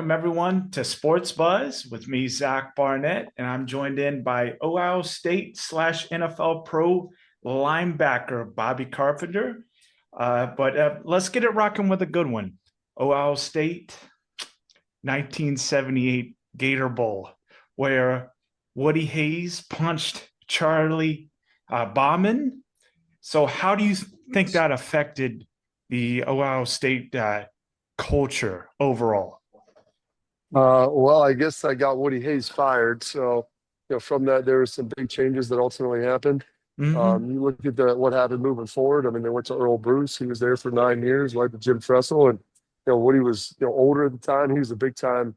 Welcome everyone to Sports Buzz with me, Zach Barnett, and I'm joined in by Ohio State slash NFL pro linebacker Bobby Carpenter. But let's get it rocking with a good one. Ohio State, 1978 Gator Bowl, where Woody Hayes punched Charlie Bauman. So how do you think that affected the Ohio State culture overall? Well, I guess I got Woody Hayes fired. So, from that, there were some big changes that ultimately happened. Mm-hmm. You look at what happened moving forward. I mean, they went to Earl Bruce. He was there for 9 years, right to Jim Tressel. And, Woody was, older at the time. He was a big time,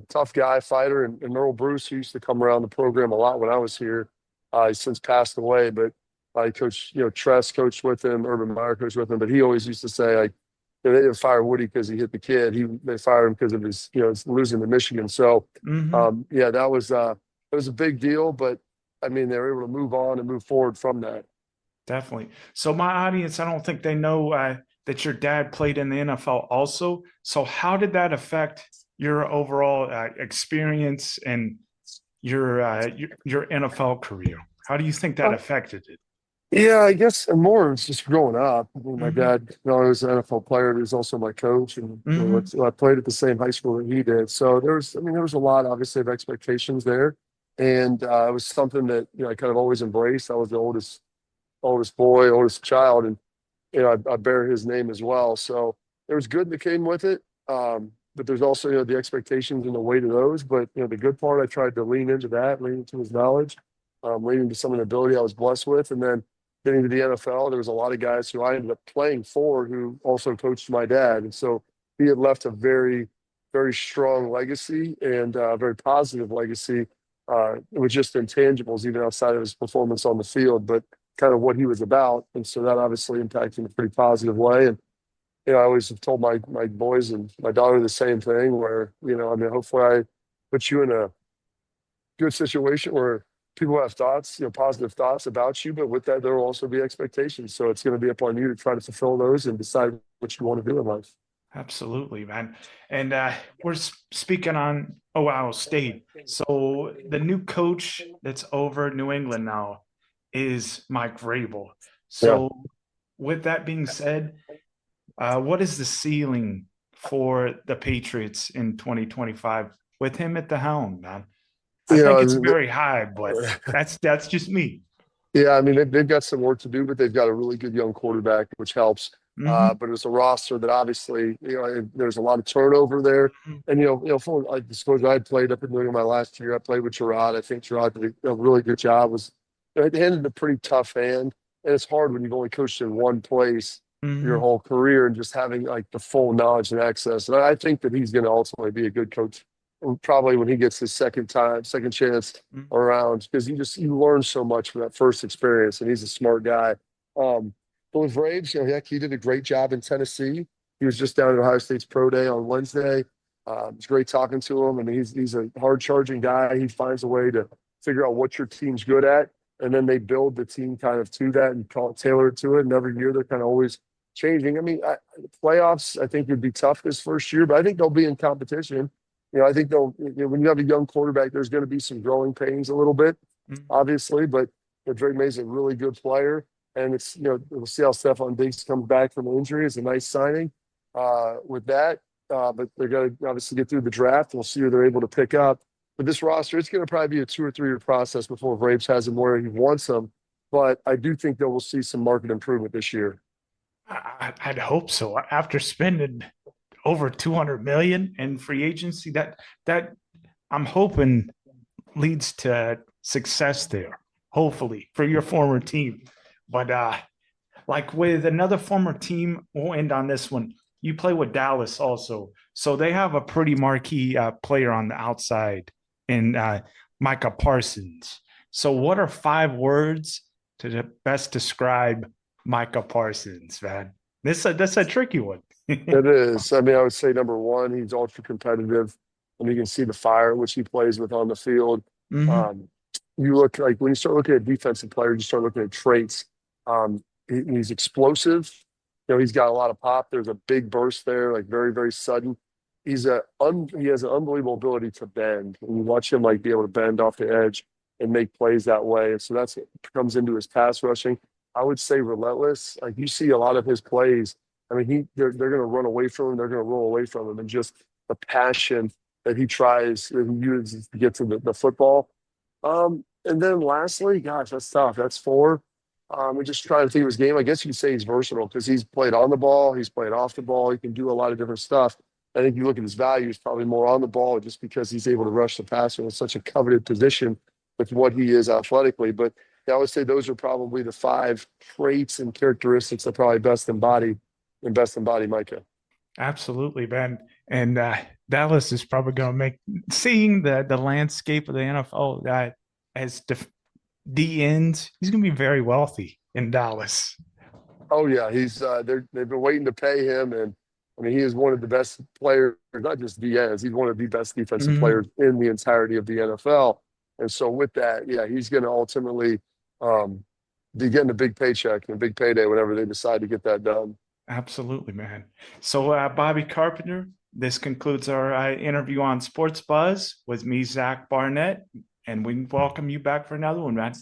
tough guy, fighter. And Earl Bruce, who used to come around the program a lot when I was here, he's since passed away. But I coached, Tress coached with him, Urban Meyer coached with him. But he always used to say, like, they didn't fire Woody because he hit the kid. They fired him because of his, losing to Michigan. So, Mm-hmm. yeah, that was a big deal. But I mean, they were able to move on and move forward from that. Definitely. So my audience, I don't think they know that your dad played in the NFL also. So how did that affect your overall experience and your NFL career? How do you think that Uh, affected it? yeah, I guess and more it's just growing up. I mean, my Mm-hmm. dad, he was an NFL player. He was also my coach, and Mm-hmm. I played at the same high school that he did. So there was a lot, obviously, of expectations there, and it was something that I kind of always embraced. I was the oldest boy, oldest child, and I bear his name as well. So there was good that came with it. But there's also, the expectations and the weight of those. But, the good part, I tried to lean into that, lean into his knowledge, lean into some of the ability I was blessed with. And then getting to the NFL, there was a lot of guys who I ended up playing for who also coached my dad. And so he had left a very, very strong legacy and a very positive legacy with just intangibles, even outside of his performance on the field. But kind of what he was about. And so that obviously impacted in a pretty positive way. And, I always have told my boys and my daughter the same thing where, I mean, hopefully I put you in a good situation where people have thoughts, positive thoughts about you, but with that, there will also be expectations. So it's going to be upon you to try to fulfill those and decide what you want to do in life. Absolutely, man. And we're speaking on Ohio State. So the new coach that's over New England now is Mike VRABEL. Yeah. So with that being said, what is the ceiling for the Patriots in 2025 with him at the helm, man? I You think it's know, very high, but that's just me. Yeah, I mean they've got some work to do, but they've got a really good young quarterback, which helps. Mm-hmm. But it's a roster that obviously, there's a lot of turnover there. And I disclosed I had played up in New England my last year. I played with Gerard. I think Gerard did a really good job. Was it handed a pretty tough hand, and it's hard when you've only coached in one place your Mm-hmm. whole career and just having like the full knowledge and access. And I think that he's going to ultimately be a good coach, probably when he gets his second chance around because you learn so much from that first experience, and he's a smart guy. But with Braves, heck, he did a great job in Tennessee. He was just down at Ohio State's Pro Day on Wednesday. It's great talking to him. I mean, he's a hard charging guy. He finds a way to figure out what your team's good at, and then they build the team kind of to that and tailor it to it. And every year they're kind of always changing. I mean, playoffs I think would be tough this first year, but I think they'll be in competition. I think when you have a young quarterback, there's going to be some growing pains a little bit, Mm-hmm. obviously, but Drake May's a really good player. And it's, we'll see how Stephon Diggs comes back from the injury. It's a nice signing with that. But they're going to obviously get through the draft. We'll see who they're able to pick up. But this roster, it's going to probably be a 2 or 3 year process before Vrabes has him where he wants him. But I do think that we'll see some market improvement this year. I'd hope so. After spending over 200 million in free agency, that I'm hoping leads to success there. Hopefully for your former team, but like with another former team, we'll end on this one. You play with Dallas also, so they have a pretty marquee player on the outside in Micah Parsons. So, what are 5 words to best describe Micah Parsons, man? That's a tricky one. It is. I mean, I would say number one, he's ultra competitive, and you can see the fire which he plays with on the field. Mm-hmm. Um, you look like when you start looking at defensive players, you start looking at traits. He's explosive. He's got a lot of pop. There's a big burst there, like very, very sudden. he has an unbelievable ability to bend. And you watch him like be able to bend off the edge and make plays that way. And so that's what comes into his pass rushing. I would say relentless. Like you see a lot of his plays. I mean, they're going to run away from him. They're going to roll away from him, and just the passion that he uses to get to the football. And then lastly, gosh, that's tough. That's four. I'm just trying to think of his game. I guess you could say he's versatile because he's played on the ball, he's played off the ball. He can do a lot of different stuff. I think you look at his value, he's probably more on the ball just because he's able to rush the passer in such a coveted position with what he is athletically. But yeah, I would say those are probably the five traits and characteristics that probably best embody Micah. Absolutely, Ben. And Dallas is probably going to make seeing the landscape of the NFL as D ends. He's going to be very wealthy in Dallas. Oh yeah, they've been waiting to pay him, and I mean he is one of the best players, not just DNs. He's one of the best defensive Mhm. players in the entirety of the NFL. And so with that, yeah, he's going to ultimately um, be getting a big paycheck and a big payday whenever they decide to get that done. Absolutely, man. So, Bobby Carpenter, this concludes our interview on Sports Buzz with me, Zach Barnett, and we welcome you back for another one, man.